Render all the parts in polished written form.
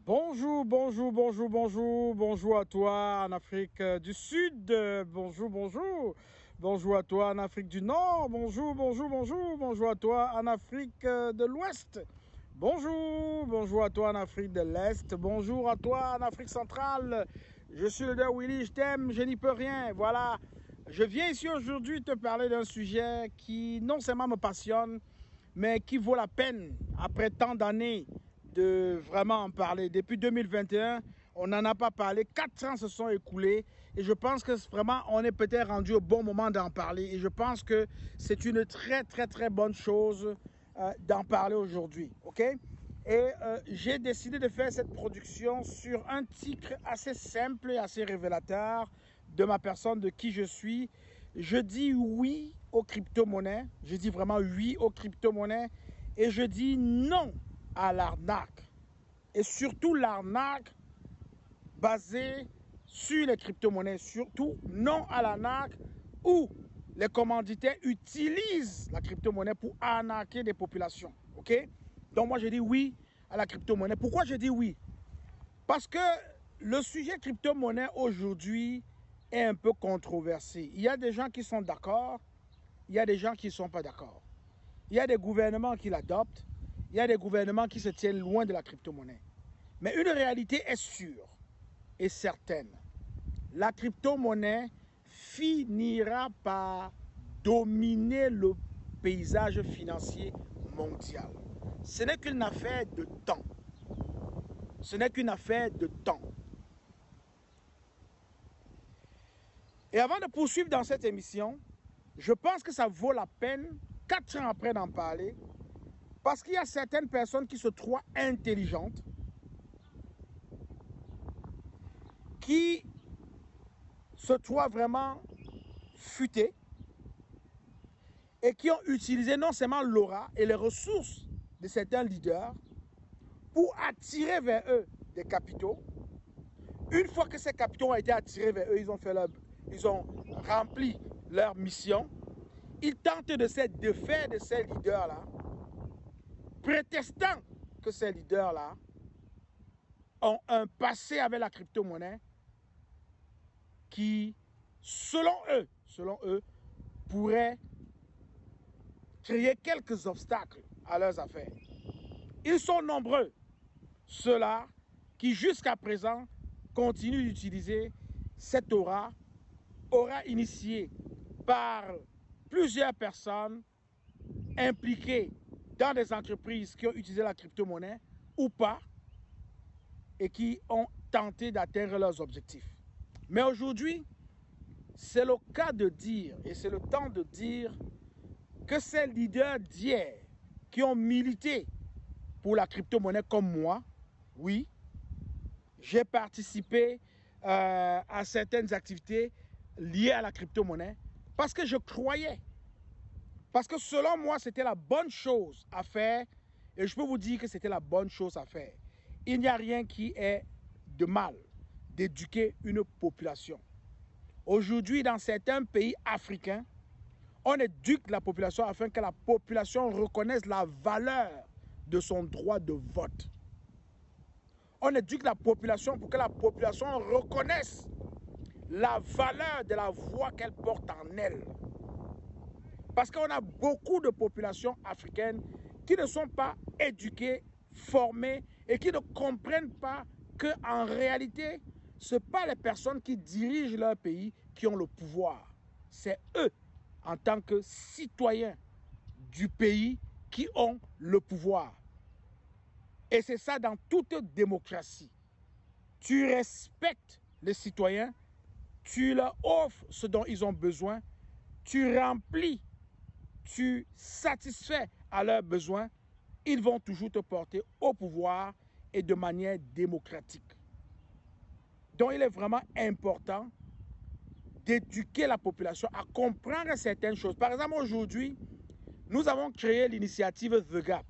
Bonjour, bonjour, bonjour, bonjour, bonjour à toi en Afrique du Sud, bonjour, bonjour, bonjour à toi en Afrique du Nord, bonjour, bonjour, bonjour, bonjour à toi en Afrique de l'Ouest, bonjour, bonjour à toi en Afrique de l'Est, bonjour à toi en Afrique centrale, je suis le leader Willy, je t'aime, je n'y peux rien, voilà, je viens ici aujourd'hui te parler d'un sujet qui non seulement me passionne, mais qui vaut la peine après tant d'années de vraiment en parler. Depuis 2021, on n'en a pas parlé. 4 ans se sont écoulés et je pense que vraiment, on est peut-être rendu au bon moment d'en parler. Et je pense que c'est une très bonne chose d'en parler aujourd'hui. OK? Et j'ai décidé de faire cette production sur un titre assez simple et assez révélateur de ma personne, de qui je suis. Je dis oui aux crypto-monnaies. Je dis vraiment oui aux crypto-monnaies. Et je dis non à l'arnaque. Et surtout l'arnaque basée sur les crypto-monnaies. Surtout non à l'arnaque où les commanditaires utilisent la crypto-monnaie pour arnaquer des populations. OK? Donc moi je dis oui à la crypto-monnaie. Pourquoi je dis oui? Parce que le sujet crypto-monnaie aujourd'hui est un peu controversé. Il y a des gens qui sont d'accord, il y a des gens qui ne sont pas d'accord. Il y a des gouvernements qui l'adoptent, il y a des gouvernements qui se tiennent loin de la crypto-monnaie. Mais une réalité est sûre et certaine. La crypto-monnaie finira par dominer le paysage financier mondial. Ce n'est qu'une affaire de temps. Ce n'est qu'une affaire de temps. Et avant de poursuivre dans cette émission, je pense que ça vaut la peine, 4 ans après d'en parler, parce qu'il y a certaines personnes qui se trouvent intelligentes, qui se trouvent vraiment futées et qui ont utilisé non seulement l'aura et les ressources de certains leaders pour attirer vers eux des capitaux. Une fois que ces capitaux ont été attirés vers eux, ils ont rempli leur mission. Ils tentent de se défaire de ces leaders-là, prétestant que ces leaders-là ont un passé avec la crypto-monnaie qui, selon eux, pourrait créer quelques obstacles à leurs affaires. Ils sont nombreux, ceux-là qui jusqu'à présent continuent d'utiliser cette aura initiée par plusieurs personnes impliquées dans des entreprises qui ont utilisé la crypto-monnaie ou pas et qui ont tenté d'atteindre leurs objectifs. Mais aujourd'hui, c'est le cas de dire et c'est le temps de dire que ces leaders d'hier qui ont milité pour la crypto-monnaie comme moi, oui, j'ai participé à certaines activités liées à la crypto-monnaie parce que je croyais. Parce que selon moi, c'était la bonne chose à faire et je peux vous dire que c'était la bonne chose à faire. Il n'y a rien qui est de mal d'éduquer une population. Aujourd'hui, dans certains pays africains, on éduque la population afin que la population reconnaisse la valeur de son droit de vote. On éduque la population pour que la population reconnaisse la valeur de la voix qu'elle porte en elle. Parce qu'on a beaucoup de populations africaines qui ne sont pas éduquées, formées et qui ne comprennent pas qu'en réalité, ce n'est pas les personnes qui dirigent leur pays qui ont le pouvoir. C'est eux, en tant que citoyens du pays, qui ont le pouvoir. Et c'est ça dans toute démocratie. Tu respectes les citoyens, tu leur offres ce dont ils ont besoin, tu remplis, tu satisfais à leurs besoins, ils vont toujours te porter au pouvoir et de manière démocratique. Donc il est vraiment important d'éduquer la population à comprendre certaines choses. Par exemple, aujourd'hui, nous avons créé l'initiative The Gap,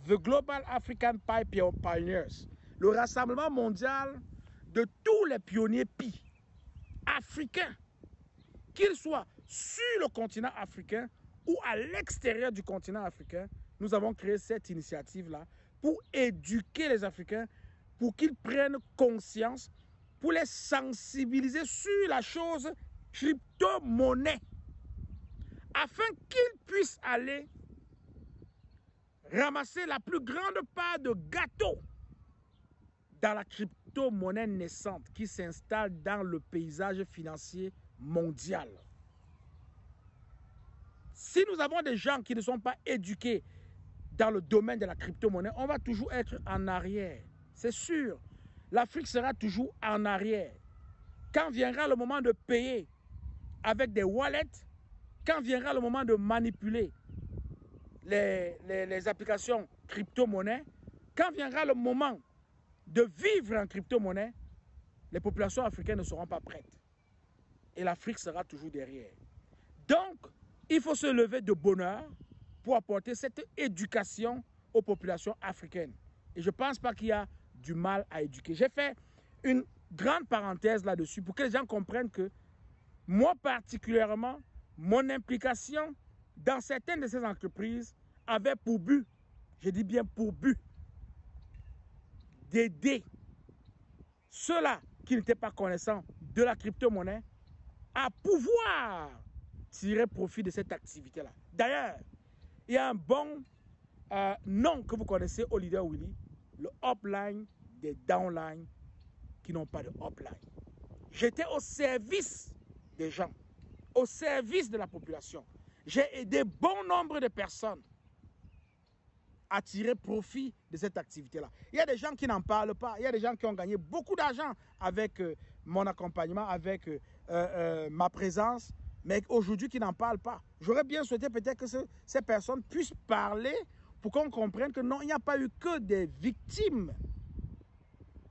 The Global African Pioneers, le rassemblement mondial de tous les pionniers PI africains, qu'ils soient sur le continent africain ou à l'extérieur du continent africain. Nous avons créé cette initiative-là pour éduquer les Africains pour qu'ils prennent conscience, pour les sensibiliser sur la chose crypto-monnaie, afin qu'ils puissent aller ramasser la plus grande part de gâteau dans la crypto-monnaie naissante qui s'installe dans le paysage financier mondial. Si nous avons des gens qui ne sont pas éduqués dans le domaine de la crypto-monnaie, on va toujours être en arrière. C'est sûr. L'Afrique sera toujours en arrière. Quand viendra le moment de payer avec des wallets, quand viendra le moment de manipuler les applications crypto-monnaie, quand viendra le moment de vivre en crypto-monnaie, les populations africaines ne seront pas prêtes. Et l'Afrique sera toujours derrière. Donc, il faut se lever de bonne heure pour apporter cette éducation aux populations africaines. Et je ne pense pas qu'il y a du mal à éduquer. J'ai fait une grande parenthèse là-dessus pour que les gens comprennent que moi particulièrement, mon implication dans certaines de ces entreprises avait pour but, je dis bien pour but, d'aider ceux-là qui n'étaient pas connaissants de la crypto-monnaie à pouvoir tirer profit de cette activité-là. D'ailleurs, il y a un bon nom que vous connaissez au Leader Willy, le upline des downlines qui n'ont pas de upline. J'étais au service des gens, au service de la population. J'ai aidé bon nombre de personnes à tirer profit de cette activité-là. Il y a des gens qui n'en parlent pas. Il y a des gens qui ont gagné beaucoup d'argent avec mon accompagnement, avec ma présence, mais aujourd'hui qui n'en parlent pas. J'aurais bien souhaité peut-être que ces personnes puissent parler pour qu'on comprenne que non, il n'y a pas eu que des victimes.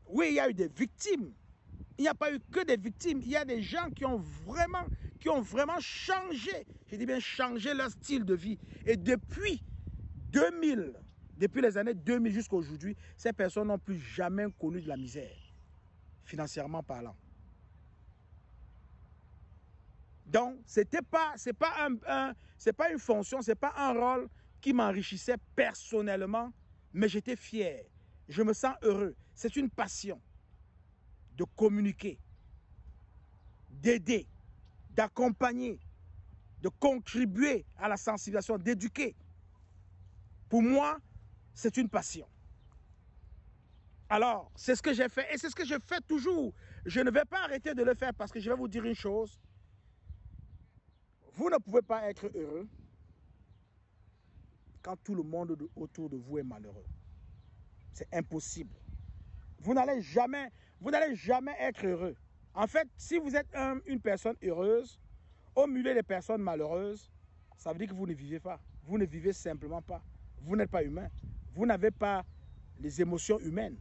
Oui, il y a eu des victimes. Il n'y a pas eu que des victimes. Il y a des gens qui ont vraiment changé, je dis bien changé leur style de vie. Et depuis 2000, depuis les années 2000 jusqu'à aujourd'hui, ces personnes n'ont plus jamais connu de la misère, financièrement parlant. Donc, c'est pas une fonction, c'est pas un rôle qui m'enrichissait personnellement, mais j'étais fier. Je me sens heureux. C'est une passion de communiquer, d'aider, d'accompagner, de contribuer à la sensibilisation, d'éduquer. Pour moi, c'est une passion. Alors, c'est ce que j'ai fait et c'est ce que je fais toujours. Je ne vais pas arrêter de le faire parce que je vais vous dire une chose. Vous ne pouvez pas être heureux quand tout le monde autour de vous est malheureux. C'est impossible. Vous n'allez jamais être heureux. En fait, si vous êtes une personne heureuse, au milieu des personnes malheureuses, ça veut dire que vous ne vivez pas. Vous ne vivez simplement pas. Vous n'êtes pas humain. Vous n'avez pas les émotions humaines.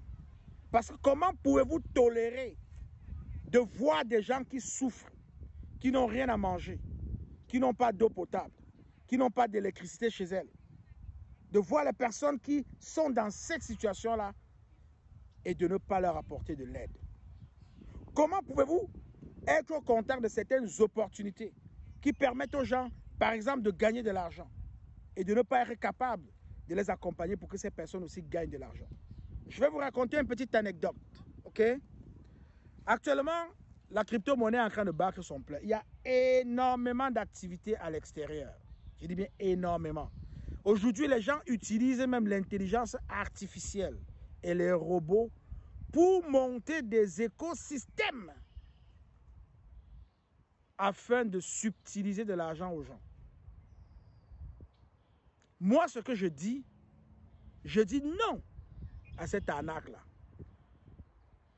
Parce que comment pouvez-vous tolérer de voir des gens qui souffrent, qui n'ont rien à manger, qui n'ont pas d'eau potable, qui n'ont pas d'électricité chez elles, de voir les personnes qui sont dans cette situation-là et de ne pas leur apporter de l'aide? Comment pouvez-vous être au contact de certaines opportunités qui permettent aux gens, par exemple, de gagner de l'argent et de ne pas être capable de les accompagner pour que ces personnes aussi gagnent de l'argent? Je vais vous raconter une petite anecdote, ok? Actuellement, la crypto-monnaie est en train de battre son plein. Il y a énormément d'activités à l'extérieur. Je dis bien énormément. Aujourd'hui, les gens utilisent même l'intelligence artificielle et les robots pour monter des écosystèmes afin de subtiliser de l'argent aux gens. Moi, ce que je dis non à cette arnaque-là.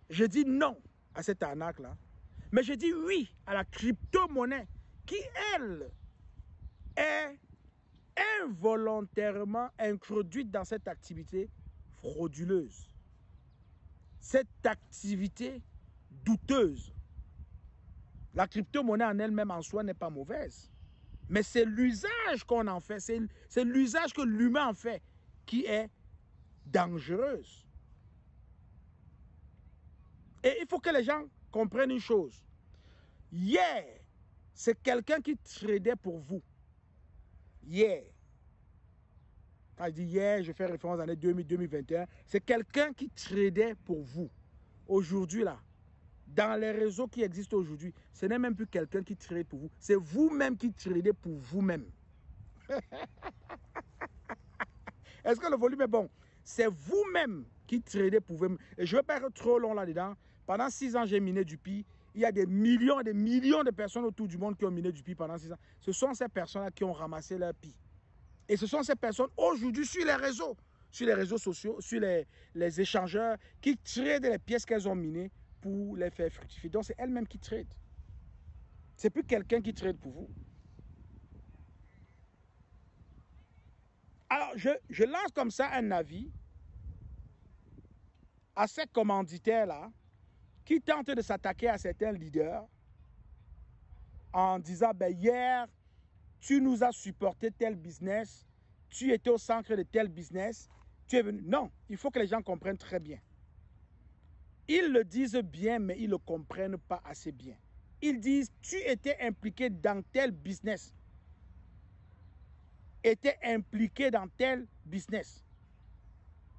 Je dis non à cette arnaque-là. Mais je dis oui à la crypto-monnaie qui, elle, est involontairement introduite dans cette activité frauduleuse. Cette activité douteuse. La crypto-monnaie en elle-même en soi n'est pas mauvaise. Mais c'est l'usage qu'on en fait, c'est l'usage que l'humain en fait qui est dangereuse. Et il faut que les gens comprennent une chose. Hier, c'est quelqu'un qui tradait pour vous. Hier. Quand je dis hier, je fais référence à l'année 2000-2021, c'est quelqu'un qui tradait pour vous. Aujourd'hui, là, dans les réseaux qui existent aujourd'hui, ce n'est même plus quelqu'un qui trade pour vous. C'est vous-même qui tradez pour vous-même. Est-ce que le volume est bon? C'est vous-même qui tradez pour vous-même. Et je ne vais pas être trop long là-dedans. Pendant 6 ans, j'ai miné du PI. Il y a des millions et des millions de personnes autour du monde qui ont miné du PI pendant 6 ans. Ce sont ces personnes-là qui ont ramassé leur PI. Et ce sont ces personnes aujourd'hui sur les réseaux sociaux, sur les échangeurs, qui tradent les pièces qu'elles ont minées pour les faire fructifier. Donc, c'est elles-mêmes qui tradent. Ce n'est plus quelqu'un qui trade pour vous. Alors, je lance comme ça un avis à ces commanditaires-là qui tentent de s'attaquer à certains leaders en disant, ben, hier, tu nous as supporté tel business, tu étais au centre de tel business, tu es venu. Non, il faut que les gens comprennent très bien. Ils le disent bien, mais ils ne le comprennent pas assez bien. Ils disent, tu étais impliqué dans tel business. Était impliqué dans tel business.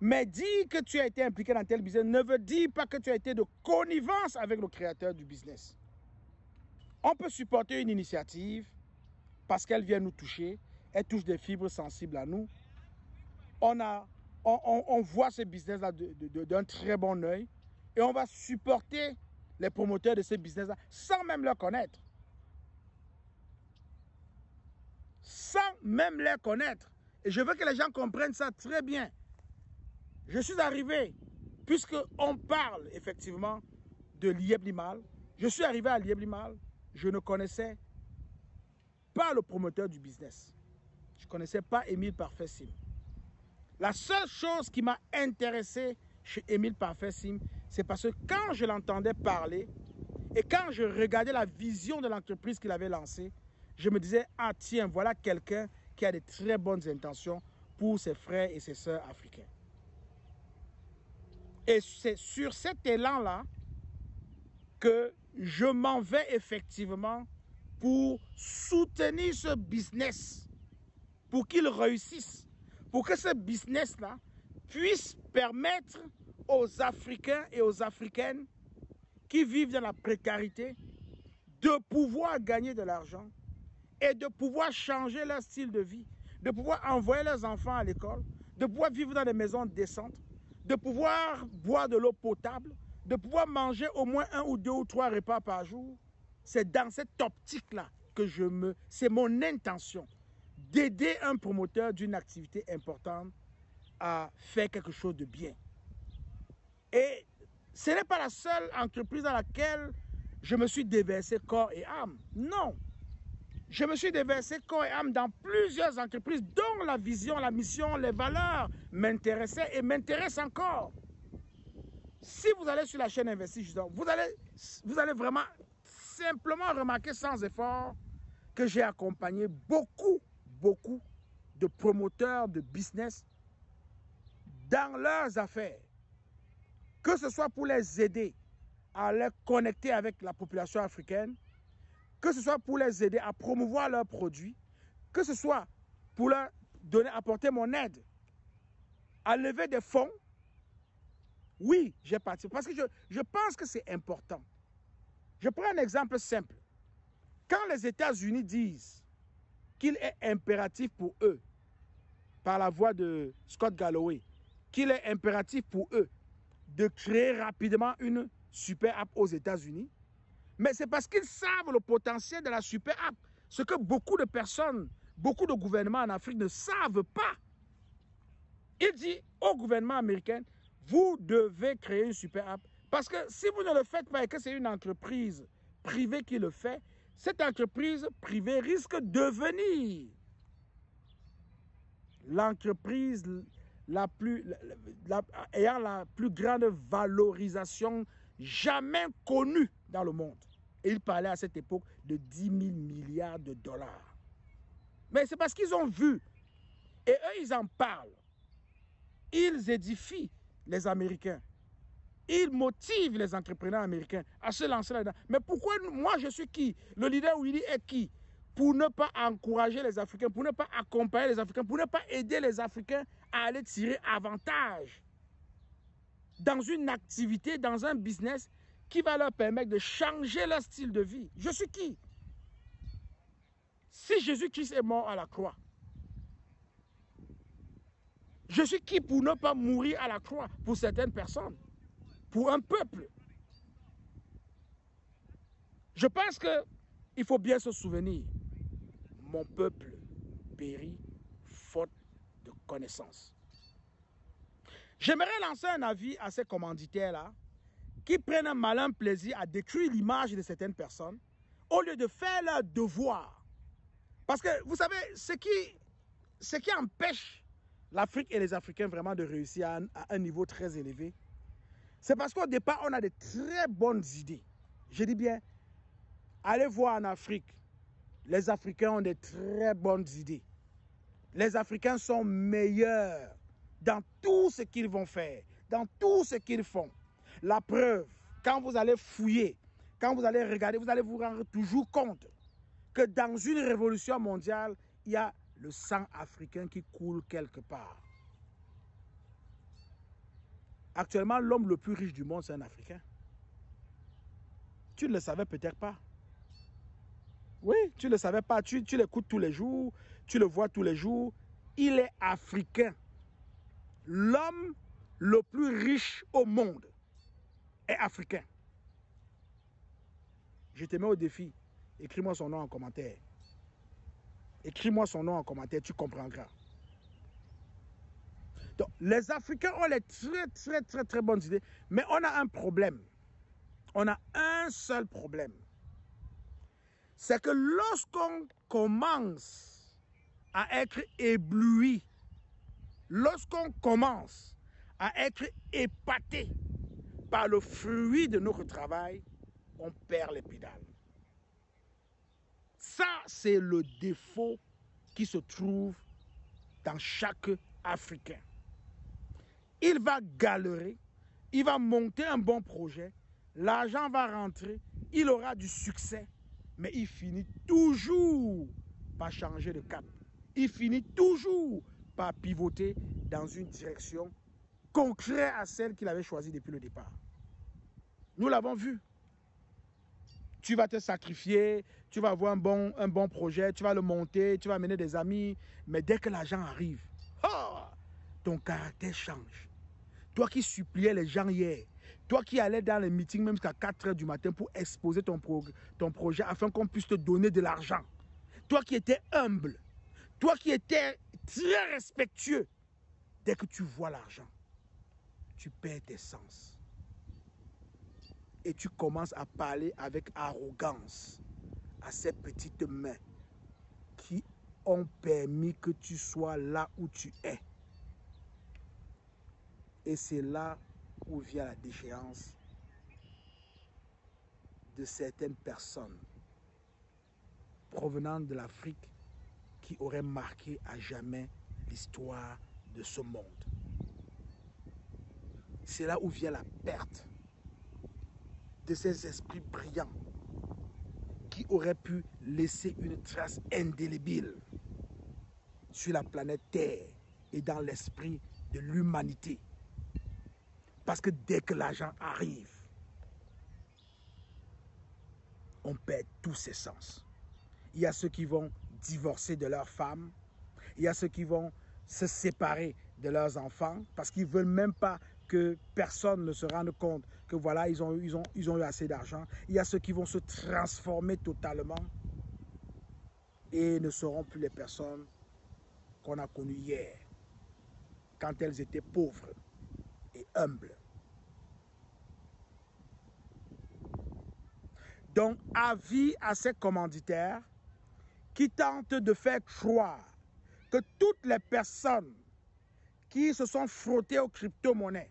Mais dire que tu as été impliqué dans tel business ne veut dire pas que tu as été de connivence avec le créateur du business. On peut supporter une initiative parce qu'elle vient nous toucher, elle touche des fibres sensibles à nous. On voit ce business-là d'un très bon œil et on va supporter les promoteurs de ce business-là sans même leur connaître. Sans même les connaître. Et je veux que les gens comprennent ça très bien. Je suis arrivé, puisqu'on parle effectivement de Lieb Limal, je suis arrivé à Lieb Limal, je ne connaissais pas le promoteur du business. Je ne connaissais pas Émile Parfait Sim. La seule chose qui m'a intéressé chez Émile Parfait Sim, c'est parce que quand je l'entendais parler et quand je regardais la vision de l'entreprise qu'il avait lancée, je me disais, ah tiens, voilà quelqu'un qui a de très bonnes intentions pour ses frères et ses sœurs africains. Et c'est sur cet élan-là que je m'en vais effectivement pour soutenir ce business, pour qu'il réussisse, pour que ce business-là puisse permettre aux Africains et aux Africaines qui vivent dans la précarité de pouvoir gagner de l'argent et de pouvoir changer leur style de vie, de pouvoir envoyer leurs enfants à l'école, de pouvoir vivre dans des maisons décentes, de pouvoir boire de l'eau potable, de pouvoir manger au moins 1 ou 2 ou 3 repas par jour. C'est dans cette optique-là que c'est mon intention d'aider un promoteur d'une activité importante à faire quelque chose de bien. Et ce n'est pas la seule entreprise dans laquelle je me suis déversé corps et âme. Non. Je me suis déversé corps et âme dans plusieurs entreprises dont la vision, la mission, les valeurs m'intéressaient et m'intéressent encore. Si vous allez sur la chaîne Investisseurs, vous allez vraiment simplement remarquer sans effort que j'ai accompagné beaucoup de promoteurs de business dans leurs affaires. Que ce soit pour les aider à les connecter avec la population africaine, que ce soit pour les aider à promouvoir leurs produits, que ce soit pour leur apporter mon aide à lever des fonds. Oui, j'ai participé parce que je pense que c'est important. Je prends un exemple simple. Quand les États-Unis disent qu'il est impératif pour eux, par la voix de Scott Galloway, qu'il est impératif pour eux de créer rapidement une super app aux États-Unis, mais c'est parce qu'ils savent le potentiel de la super app. Ce que beaucoup de personnes, beaucoup de gouvernements en Afrique ne savent pas. Il dit au gouvernement américain, vous devez créer une super app. Parce que si vous ne le faites pas et que c'est une entreprise privée qui le fait, cette entreprise privée risque de devenir l'entreprise ayant la plus grande valorisation jamais connue dans le monde. Et il parlait à cette époque de 10 000 milliards de dollars. Mais c'est parce qu'ils ont vu. Et eux, ils en parlent. Ils édifient les Américains. Ils motivent les entrepreneurs américains à se lancer là-dedans. Mais pourquoi moi, je suis qui? Le leader Willy est qui? pour ne pas encourager les Africains, pour ne pas accompagner les Africains, pour ne pas aider les Africains à aller tirer avantage dans une activité, dans un business qui va leur permettre de changer leur style de vie. Je suis qui? Si Jésus-Christ est mort à la croix, je suis qui pour ne pas mourir à la croix pour certaines personnes, pour un peuple? Je pense qu'il faut bien se souvenir, mon peuple périt faute de connaissance. J'aimerais lancer un avis à ces commanditaires-là qui prennent un malin plaisir à détruire l'image de certaines personnes au lieu de faire leur devoir. Parce que, vous savez, ce qui empêche l'Afrique et les Africains vraiment de réussir à un niveau très élevé, c'est parce qu'au départ, on a de très bonnes idées. Je dis bien, allez voir en Afrique, les Africains ont de très bonnes idées. Les Africains sont meilleurs dans tout ce qu'ils vont faire, dans tout ce qu'ils font. La preuve, quand vous allez fouiller, quand vous allez regarder, vous allez vous rendre toujours compte que dans une révolution mondiale, il y a le sang africain qui coule quelque part. Actuellement, l'homme le plus riche du monde, c'est un Africain. Tu ne le savais peut-être pas. Oui, tu ne le savais pas. Tu l'écoutes tous les jours, tu le vois tous les jours. Il est africain. L'homme le plus riche au monde est africain. Je te mets au défi. Écris-moi son nom en commentaire. Écris-moi son nom en commentaire, tu comprendras. Donc, les Africains ont les très bonnes idées, mais on a un problème. On a un seul problème. C'est que lorsqu'on commence à être ébloui, lorsqu'on commence à être épaté par le fruit de notre travail, on perd les pédales. Ça, c'est le défaut qui se trouve dans chaque Africain. Il va galérer, il va monter un bon projet, l'argent va rentrer, il aura du succès, mais il finit toujours par changer de cap. Il finit toujours par pivoter dans une direction contraire à celle qu'il avait choisie depuis le départ. Nous l'avons vu. Tu vas te sacrifier, tu vas avoir un bon projet, tu vas le monter, tu vas amener des amis, mais dès que l'argent arrive, ton caractère change. Toi qui suppliais les gens hier, toi qui allais dans les meetings même jusqu'à 4 h du matin pour exposer ton projet afin qu'on puisse te donner de l'argent. Toi qui étais humble, toi qui étais très respectueux, dès que tu vois l'argent, tu perds tes sens. Et tu commences à parler avec arrogance à ces petites mains qui ont permis que tu sois là où tu es. Et c'est là où vient la déchéance de certaines personnes provenant de l'Afrique qui auraient marqué à jamais l'histoire de ce monde. C'est là où vient la perte de ces esprits brillants qui auraient pu laisser une trace indélébile sur la planète Terre et dans l'esprit de l'humanité. Parce que dès que l'argent arrive, on perd tous ses sens. Il y a ceux qui vont divorcer de leurs femmes, il y a ceux qui vont se séparer de leurs enfants parce qu'ils ne veulent même pas que personne ne se rende compte que voilà, ils ont eu assez d'argent. Il y a ceux qui vont se transformer totalement et ne seront plus les personnes qu'on a connues hier, quand elles étaient pauvres et humbles. Donc, avis à ces commanditaires qui tentent de faire croire que toutes les personnes qui se sont frottées aux crypto-monnaies,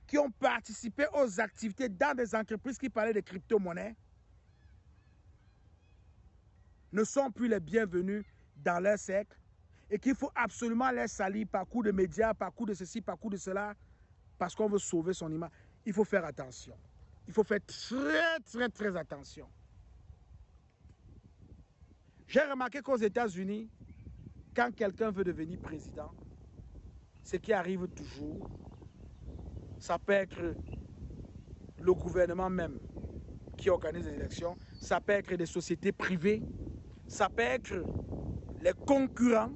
qui ont participé aux activités dans des entreprises qui parlaient de crypto-monnaies, ne sont plus les bienvenus dans leur cercle et qu'il faut absolument les salir par coup de médias, par coup de ceci, par coup de cela, parce qu'on veut sauver son image. Il faut faire attention. Il faut faire très attention. J'ai remarqué qu'aux États-Unis, quand quelqu'un veut devenir président, ce qui arrive toujours, ça peut être le gouvernement même qui organise les élections, ça peut être des sociétés privées, ça peut être les concurrents.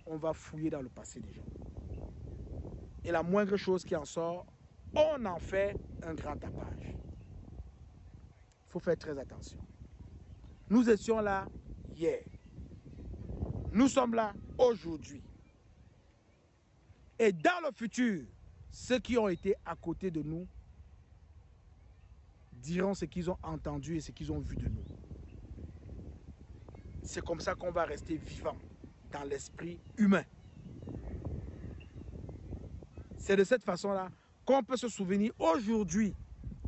On va fouiller dans le passé des gens. Et la moindre chose qui en sort, on en fait un grand tapage. Il faut faire très attention. Nous étions là hier. Nous sommes là aujourd'hui. Et dans le futur, ceux qui ont été à côté de nous diront ce qu'ils ont entendu et ce qu'ils ont vu de nous. C'est comme ça qu'on va rester vivant dans l'esprit humain. C'est de cette façon-là qu'on peut se souvenir aujourd'hui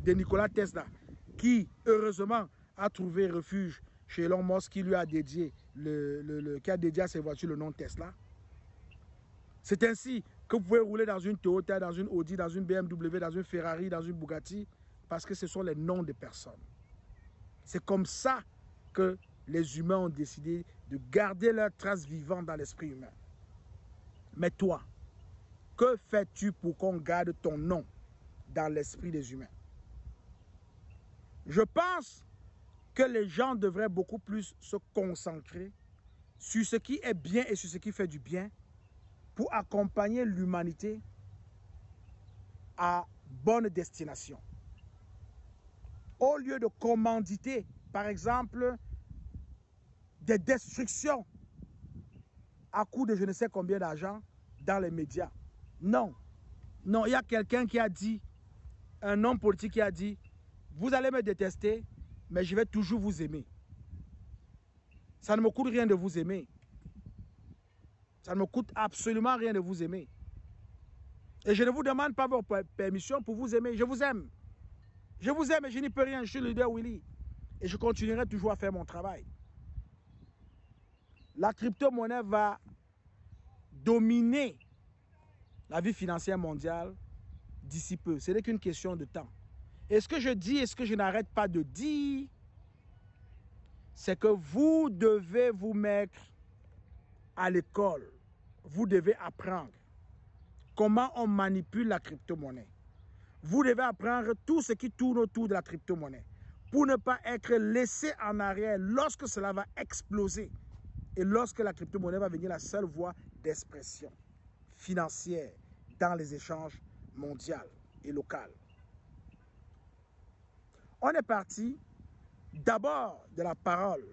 de Nikola Tesla, qui heureusement a trouvé refuge chez Elon Musk, qui lui a dédié, qui a dédié à ses voitures le nom Tesla. C'est ainsi que vous pouvez rouler dans une Toyota, dans une Audi, dans une BMW, dans une Ferrari, dans une Bugatti, parce que ce sont les noms de personnes. C'est comme ça que les humains ont décidé de garder leur trace vivante dans l'esprit humain. Mais toi, que fais-tu pour qu'on garde ton nom dans l'esprit des humains? Je pense que les gens devraient beaucoup plus se concentrer sur ce qui est bien et sur ce qui fait du bien pour accompagner l'humanité à bonne destination. Au lieu de commanditer, par exemple, des destructions à coût de je ne sais combien d'argent dans les médias. Non. Non, il y a quelqu'un qui a dit, un homme politique qui a dit, vous allez me détester, mais je vais toujours vous aimer. Ça ne me coûte rien de vous aimer. Ça ne me coûte absolument rien de vous aimer. Et je ne vous demande pas votre permission pour vous aimer. Je vous aime. Je vous aime et je n'y peux rien. Je suis le leader Willy. Et je continuerai toujours à faire mon travail. La crypto-monnaie va dominer la vie financière mondiale d'ici peu. Ce n'est qu'une question de temps. Et ce que je dis et ce que je n'arrête pas de dire, c'est que vous devez vous mettre à l'école. Vous devez apprendre comment on manipule la crypto-monnaie. Vous devez apprendre tout ce qui tourne autour de la crypto-monnaie pour ne pas être laissé en arrière lorsque cela va exploser et lorsque la crypto-monnaie va devenir la seule voie d'expression financière dans les échanges mondiaux et locaux. On est parti d'abord de la parole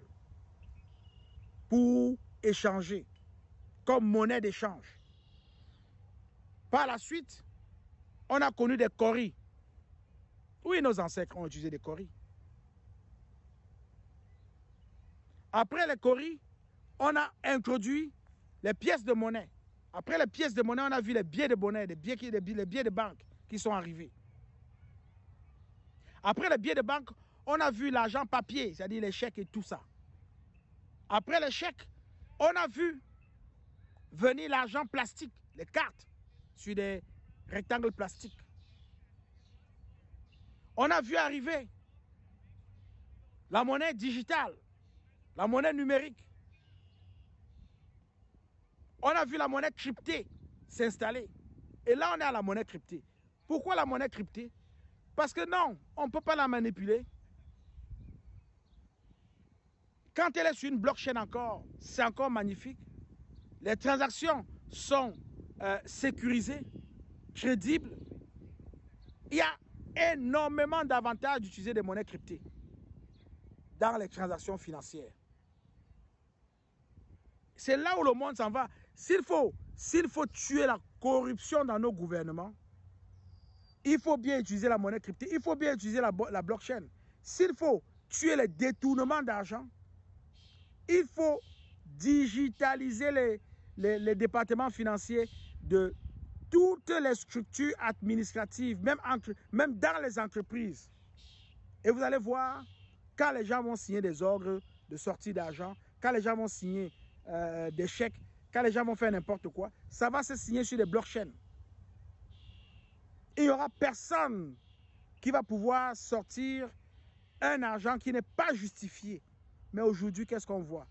pour échanger comme monnaie d'échange. Par la suite, on a connu des coris. Oui, nos ancêtres ont utilisé des coris. Après les coris, on a introduit les pièces de monnaie. Après les pièces de monnaie, on a vu les billets de monnaie, les billets de banque qui sont arrivés. Après les billets de banque, on a vu l'argent papier, c'est-à-dire les chèques et tout ça. Après les chèques, on a vu venir l'argent plastique, les cartes sur des rectangles plastiques. On a vu arriver la monnaie digitale, la monnaie numérique. On a vu la monnaie cryptée s'installer. Et là, on est à la monnaie cryptée. Pourquoi la monnaie cryptée? Parce que non, on ne peut pas la manipuler. Quand elle est sur une blockchain encore, c'est encore magnifique. Les transactions sont sécurisées, crédibles. Il y a énormément d'avantages d'utiliser des monnaies cryptées dans les transactions financières. C'est là où le monde s'en va. S'il faut tuer la corruption dans nos gouvernements, il faut bien utiliser la monnaie cryptée, il faut bien utiliser la blockchain. S'il faut tuer les détournements d'argent, il faut digitaliser les départements financiers de toutes les structures administratives, même dans les entreprises. Et vous allez voir, quand les gens vont signer des ordres de sortie d'argent, quand les gens vont signer des chèques, quand les gens vont faire n'importe quoi, ça va se signer sur les blockchains. Il n'y aura personne qui va pouvoir sortir un argent qui n'est pas justifié Mais aujourd'hui, qu'est-ce qu'on voit?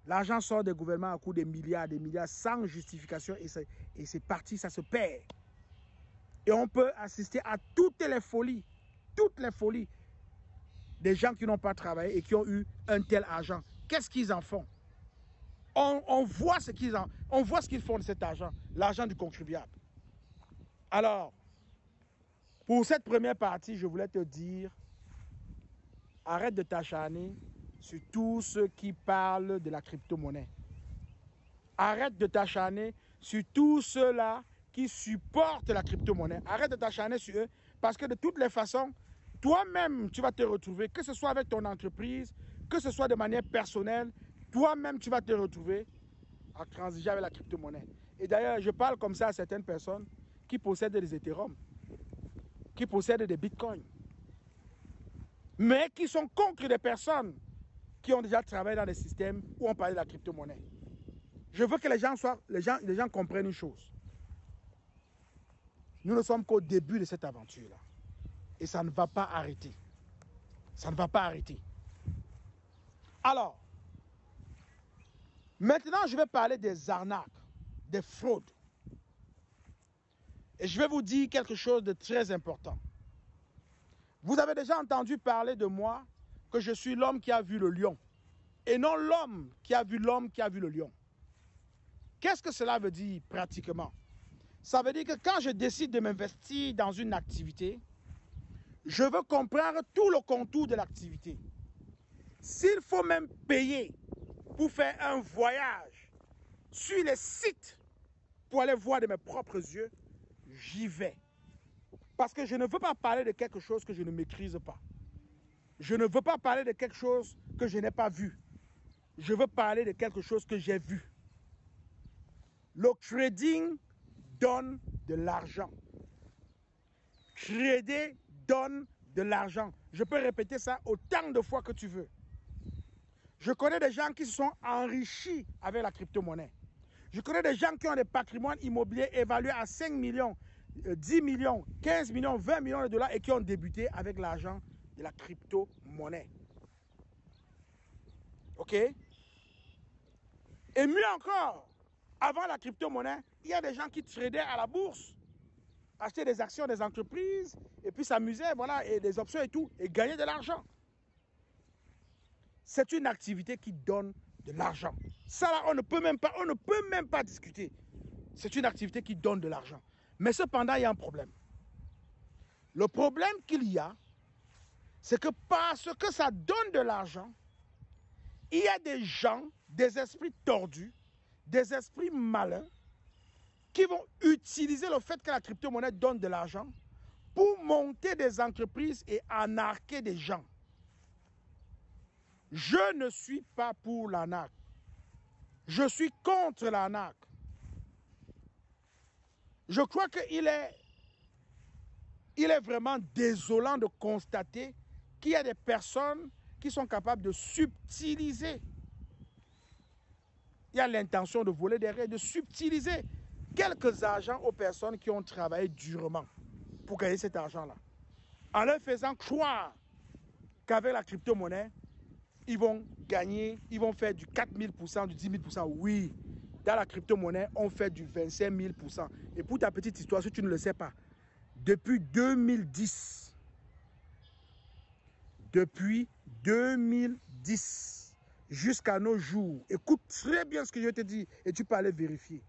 L'argent sort des gouvernements à coût de milliards, sans justification et c'est parti, ça se perd. Et on peut assister à toutes les folies des gens qui n'ont pas travaillé et qui ont eu un tel argent. Qu'est-ce qu'ils en font? On voit ce qu'ils font de cet argent, l'argent du contribuable. Alors, pour cette première partie, je voulais te dire, arrête de t'acharner sur tous ceux qui parlent de la crypto-monnaie. Arrête de t'acharner sur tous ceux-là qui supportent la crypto-monnaie. Arrête de t'acharner sur eux parce que de toutes les façons, toi-même, tu vas te retrouver, que ce soit avec ton entreprise, que ce soit de manière personnelle, toi-même, tu vas te retrouver à transiger avec la crypto-monnaie. Et d'ailleurs, je parle comme ça à certaines personnes qui possèdent des Ethereum, qui possèdent des Bitcoins, mais qui sont contre des personnes qui ont déjà travaillé dans des systèmes où on parlait de la crypto-monnaie. Je veux que les gens comprennent une chose. Nous ne sommes qu'au début de cette aventure-là. Et ça ne va pas arrêter. Ça ne va pas arrêter. Alors, maintenant, je vais parler des arnaques, des fraudes. Et je vais vous dire quelque chose de très important. Vous avez déjà entendu parler de moi que je suis l'homme qui a vu le lion. Et non l'homme qui a vu le lion. Qu'est-ce que cela veut dire pratiquement? Ça veut dire que quand je décide de m'investir dans une activité, je veux comprendre tout le contour de l'activité. S'il faut même payer pour faire un voyage sur les sites pour aller voir de mes propres yeux, j'y vais. Parce que je ne veux pas parler de quelque chose que je ne maîtrise pas. Je ne veux pas parler de quelque chose que je n'ai pas vu. Je veux parler de quelque chose que j'ai vu. Le trading donne de l'argent. Trader donne de l'argent. Je peux répéter ça autant de fois que tu veux. Je connais des gens qui se sont enrichis avec la crypto-monnaie. Je connais des gens qui ont des patrimoines immobiliers évalués à 5 millions, 10 millions, 15 millions, 20 millions de dollars et qui ont débuté avec l'argent de la crypto-monnaie. OK? Et mieux encore, avant la crypto-monnaie, il y a des gens qui tradaient à la bourse, achetaient des actions des entreprises et puis s'amusaient, voilà, et des options et tout, et gagnaient de l'argent. C'est une activité qui donne de l'argent. Ça là, on ne peut même pas discuter. C'est une activité qui donne de l'argent. Mais cependant, il y a un problème. Le problème qu'il y a, c'est que parce que ça donne de l'argent, il y a des gens, des esprits tordus, des esprits malins, qui vont utiliser le fait que la crypto-monnaie donne de l'argent pour monter des entreprises et arnaquer des gens. Je ne suis pas pour l'arnaque. Je suis contre l'arnaque. Je crois qu'il est vraiment désolant de constater qu'il y a des personnes qui sont capables de subtiliser. Il y a l'intention de voler derrière, de subtiliser quelques argents aux personnes qui ont travaillé durement pour gagner cet argent-là. En leur faisant croire qu'avec la crypto-monnaie, ils vont gagner, ils vont faire du 4000%, du 10 000%. Oui, dans la crypto-monnaie, on fait du 25 000%. Et pour ta petite histoire, si tu ne le sais pas, depuis 2010, jusqu'à nos jours, écoute très bien ce que je te dis et tu peux aller vérifier.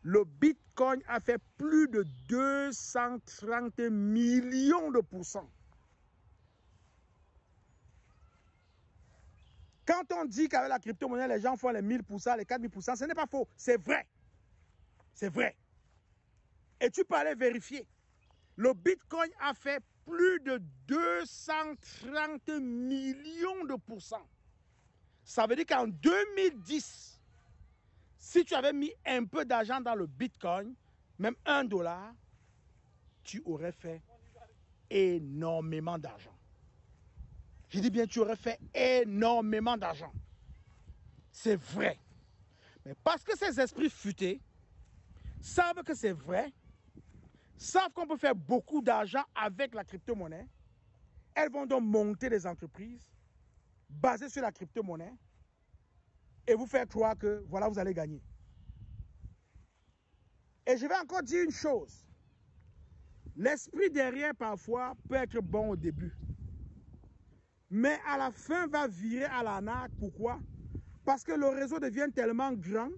Le Bitcoin a fait plus de 230 millions de pourcents. Quand on dit qu'avec la crypto-monnaie, les gens font les 1000%, les 4000%, ce n'est pas faux. C'est vrai. C'est vrai. Et tu peux aller vérifier. Le Bitcoin a fait plus de 230 millions de pourcents. Ça veut dire qu'en 2010, si tu avais mis un peu d'argent dans le Bitcoin, même $1, tu aurais fait énormément d'argent. Je dis bien, tu aurais fait énormément d'argent. C'est vrai. Mais parce que ces esprits futés savent que c'est vrai, savent qu'on peut faire beaucoup d'argent avec la crypto-monnaie, elles vont donc monter des entreprises basé sur la crypto-monnaie et vous faire croire que voilà, vous allez gagner. Et je vais encore dire une chose. L'esprit derrière, parfois, peut être bon au début. Mais à la fin, va virer à l'arnaque. Pourquoi? Parce que le réseau devient tellement grand,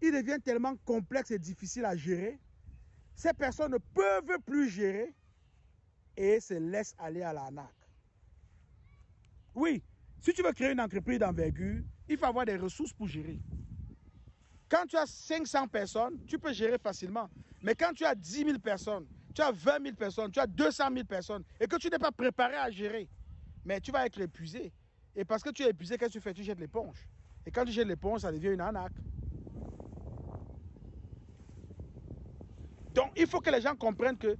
il devient tellement complexe et difficile à gérer. Ces personnes ne peuvent plus gérer et se laissent aller à l'arnaque. Oui, si tu veux créer une entreprise d'envergure, il faut avoir des ressources pour gérer. Quand tu as 500 personnes, tu peux gérer facilement. Mais quand tu as 10 000 personnes, tu as 20 000 personnes, tu as 200 000 personnes et que tu n'es pas préparé à gérer, mais tu vas être épuisé. Et parce que tu es épuisé, qu'est-ce que tu fais? Tu jettes l'éponge. Et quand tu jettes l'éponge, ça devient une arnaque. Donc, il faut que les gens comprennent que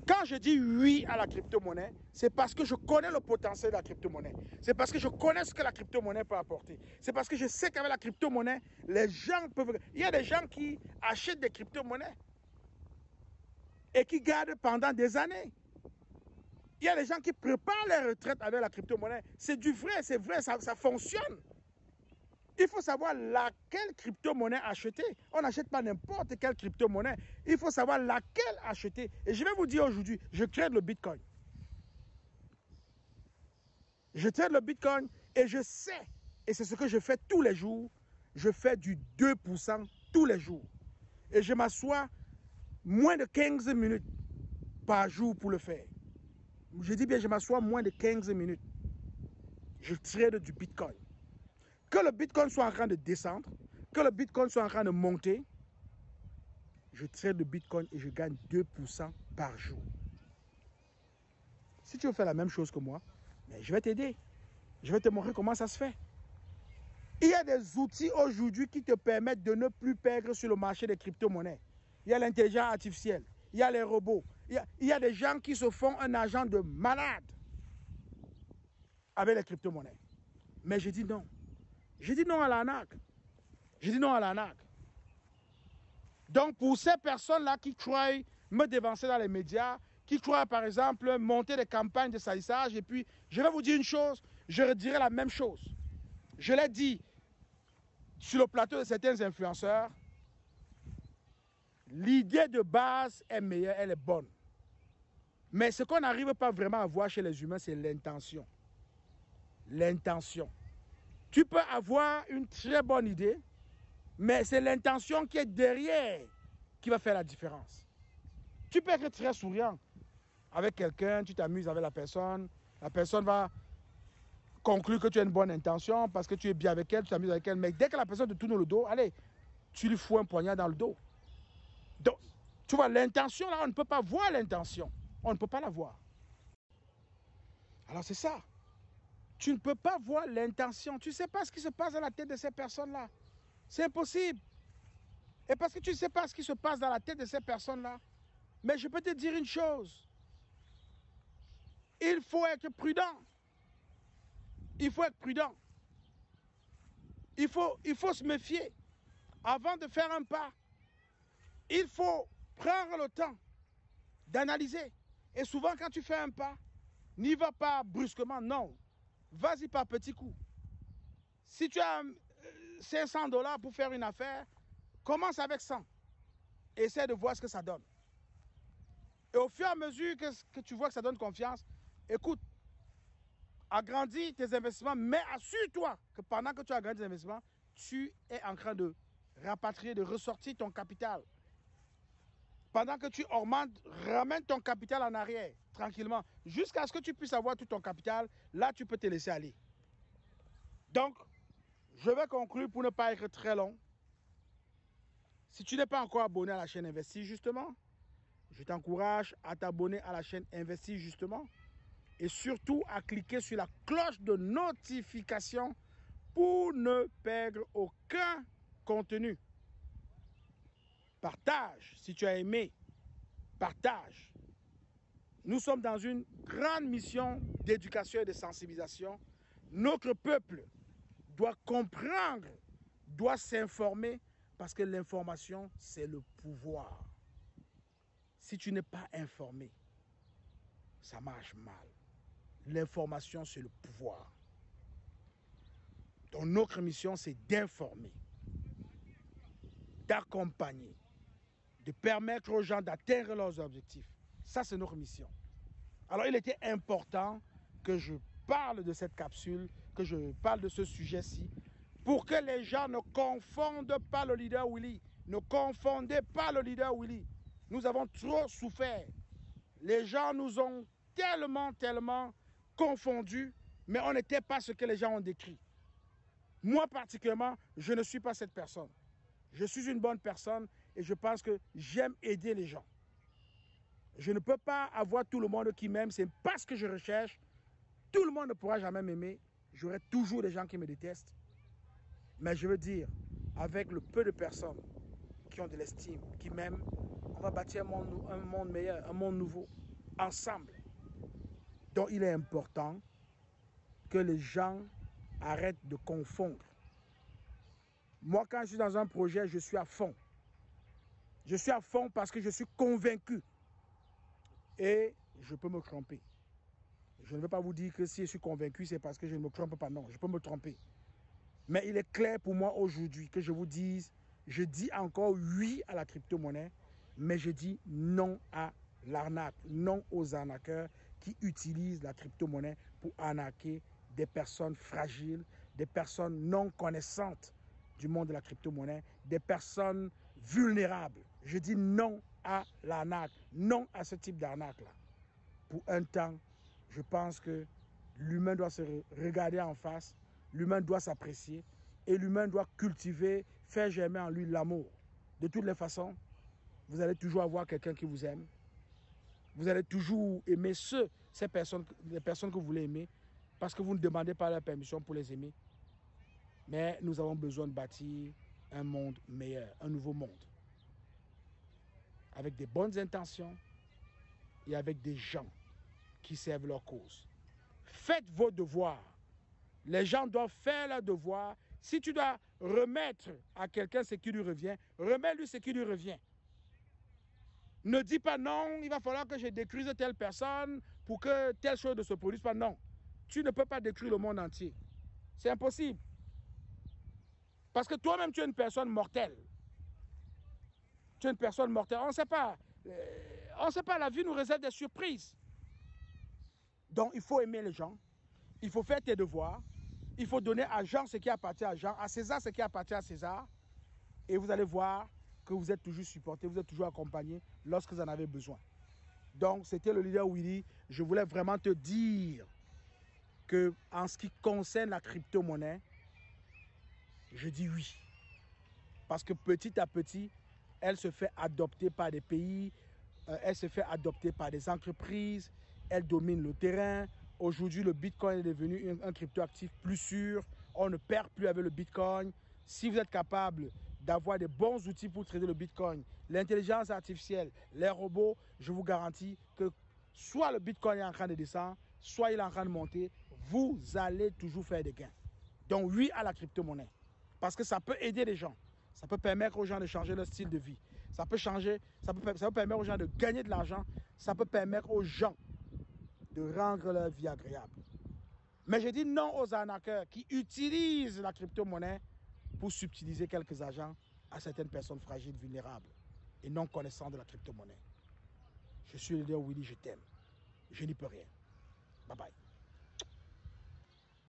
quand je dis oui à la crypto-monnaie, c'est parce que je connais le potentiel de la crypto-monnaie. C'est parce que je connais ce que la crypto-monnaie peut apporter. C'est parce que je sais qu'avec la crypto-monnaie, les gens peuvent... Il y a des gens qui achètent des crypto-monnaies et qui gardent pendant des années. Il y a des gens qui préparent leur retraite avec la crypto-monnaie. C'est du vrai, c'est vrai, ça fonctionne. Il faut savoir laquelle crypto-monnaie acheter. On n'achète pas n'importe quelle crypto-monnaie. Il faut savoir laquelle acheter. Et je vais vous dire aujourd'hui, je trade le Bitcoin. Je trade le Bitcoin et je sais, et c'est ce que je fais tous les jours, je fais du 2% tous les jours. Et je m'assois moins de 15 minutes par jour pour le faire. Je dis bien, je m'assois moins de 15 minutes. Je trade du Bitcoin. Que le Bitcoin soit en train de descendre, que le Bitcoin soit en train de monter, je trade le Bitcoin et je gagne 2% par jour. Si tu veux faire la même chose que moi, mais je vais t'aider. Je vais te montrer comment ça se fait. Il y a des outils aujourd'hui qui te permettent de ne plus perdre sur le marché des crypto-monnaies. Il y a l'intelligence artificielle, il y a les robots, il y a des gens qui se font un agent de malade avec les crypto-monnaies. Mais je dis non. Je dis non à l'arnaque. Je dis non à l'arnaque. Donc, pour ces personnes-là qui croient me dévancer dans les médias, qui croient, par exemple, monter des campagnes de salissage, et puis, je vais vous dire une chose, je redirai la même chose. Je l'ai dit sur le plateau de certains influenceurs, l'idée de base est meilleure, elle est bonne. Mais ce qu'on n'arrive pas vraiment à voir chez les humains, c'est l'intention. L'intention. Tu peux avoir une très bonne idée, mais c'est l'intention qui est derrière qui va faire la différence. Tu peux être très souriant avec quelqu'un, tu t'amuses avec la personne va conclure que tu as une bonne intention parce que tu es bien avec elle, tu t'amuses avec elle, mais dès que la personne te tourne le dos, allez, tu lui fous un poignard dans le dos. Donc, tu vois, l'intention, là, on ne peut pas voir l'intention. On ne peut pas la voir. Alors, c'est ça. Tu ne peux pas voir l'intention. Tu ne sais pas ce qui se passe dans la tête de ces personnes-là. C'est impossible. Et parce que tu ne sais pas ce qui se passe dans la tête de ces personnes-là, mais je peux te dire une chose. Il faut être prudent. Il faut être prudent. Il faut se méfier. Avant de faire un pas, il faut prendre le temps d'analyser. Et souvent, quand tu fais un pas, n'y va pas brusquement, non. Vas-y par petits coups. Si tu as 500 $ pour faire une affaire, commence avec 100. Essaie de voir ce que ça donne. Et au fur et à mesure que tu vois que ça donne confiance, écoute, agrandis tes investissements, mais assure-toi que pendant que tu agrandis tes investissements, tu es en train de rapatrier, de ressortir ton capital. Pendant que tu augmentes, ramène ton capital en arrière, tranquillement, jusqu'à ce que tu puisses avoir tout ton capital. Là, tu peux te laisser aller. Donc, je vais conclure pour ne pas être très long. Si tu n'es pas encore abonné à la chaîne Investis Justement, je t'encourage à t'abonner à la chaîne Investis Justement et surtout à cliquer sur la cloche de notification pour ne perdre aucun contenu. Partage si tu as aimé. Partage. Nous sommes dans une grande mission d'éducation et de sensibilisation. Notre peuple doit comprendre, doit s'informer parce que l'information, c'est le pouvoir. Si tu n'es pas informé, ça marche mal. L'information, c'est le pouvoir. Donc notre mission, c'est d'informer, d'accompagner, de permettre aux gens d'atteindre leurs objectifs. Ça, c'est notre mission. Alors, il était important que je parle de cette capsule, que je parle de ce sujet-ci, pour que les gens ne confondent pas le leader Willy. Ne confondez pas le leader Willy. Nous avons trop souffert. Les gens nous ont tellement confondus, mais on n'était pas ce que les gens ont décrit. Moi, particulièrement, je ne suis pas cette personne. Je suis une bonne personne et je pense que j'aime aider les gens. Je ne peux pas avoir tout le monde qui m'aime, ce n'est pas ce que je recherche. Tout le monde ne pourra jamais m'aimer. J'aurai toujours des gens qui me détestent. Mais je veux dire, avec le peu de personnes qui ont de l'estime, qui m'aiment, on va bâtir un monde meilleur, un monde nouveau, ensemble. Donc il est important que les gens arrêtent de confondre. Moi, quand je suis dans un projet, je suis à fond. Je suis à fond parce que je suis convaincu. Et je peux me tromper. Je ne veux pas vous dire que si je suis convaincu, c'est parce que je ne me trompe pas. Non, je peux me tromper. Mais il est clair pour moi aujourd'hui que je vous dise, je dis encore oui à la crypto-monnaie, mais je dis non à l'arnaque, non aux arnaqueurs qui utilisent la crypto-monnaie pour arnaquer des personnes fragiles, des personnes non connaissantes du monde de la crypto-monnaie, des personnes vulnérables. Je dis non à l'arnaque, non à ce type d'arnaque-là. Pour un temps, je pense que l'humain doit se regarder en face, l'humain doit s'apprécier et l'humain doit cultiver, faire germer en lui l'amour. De toutes les façons, vous allez toujours avoir quelqu'un qui vous aime. Vous allez toujours aimer les personnes que vous voulez aimer parce que vous ne demandez pas la permission pour les aimer. Mais nous avons besoin de bâtir un monde meilleur, un nouveau monde. Avec des bonnes intentions et avec des gens qui servent leur cause. Faites vos devoirs. Les gens doivent faire leurs devoirs. Si tu dois remettre à quelqu'un ce qui lui revient, remets-lui ce qui lui revient. Ne dis pas non, il va falloir que je détruise telle personne pour que telle chose ne se produise pas. Non, tu ne peux pas détruire le monde entier. C'est impossible. Parce que toi-même, tu es une personne mortelle. Tu es une personne mortelle. On ne sait pas. On ne sait pas, la vie nous réserve des surprises. Donc, il faut aimer les gens. Il faut faire tes devoirs. Il faut donner à Jean ce qui appartient à Jean, à César ce qui appartient à César. Et vous allez voir que vous êtes toujours supporté, vous êtes toujours accompagné lorsque vous en avez besoin. Donc, c'était le leader Willy. Je voulais vraiment te dire que en ce qui concerne la crypto-monnaie, je dis oui. Parce que petit à petit, elle se fait adopter par des pays, elle se fait adopter par des entreprises, elle domine le terrain. Aujourd'hui, le Bitcoin est devenu un cryptoactif plus sûr. On ne perd plus avec le Bitcoin. Si vous êtes capable d'avoir des bons outils pour trader le Bitcoin, l'intelligence artificielle, les robots, je vous garantis que soit le Bitcoin est en train de descendre, soit il est en train de monter, vous allez toujours faire des gains. Donc oui à la crypto-monnaie. Parce que ça peut aider les gens. Ça peut permettre aux gens de changer leur style de vie. Ça peut permettre aux gens de gagner de l'argent. Ça peut permettre aux gens de rendre leur vie agréable. Mais je dis non aux arnaqueurs qui utilisent la crypto-monnaie pour subtiliser quelques agents à certaines personnes fragiles, vulnérables et non connaissantes de la crypto-monnaie. Je suis le leader Willy, je t'aime. Je n'y peux rien. Bye bye.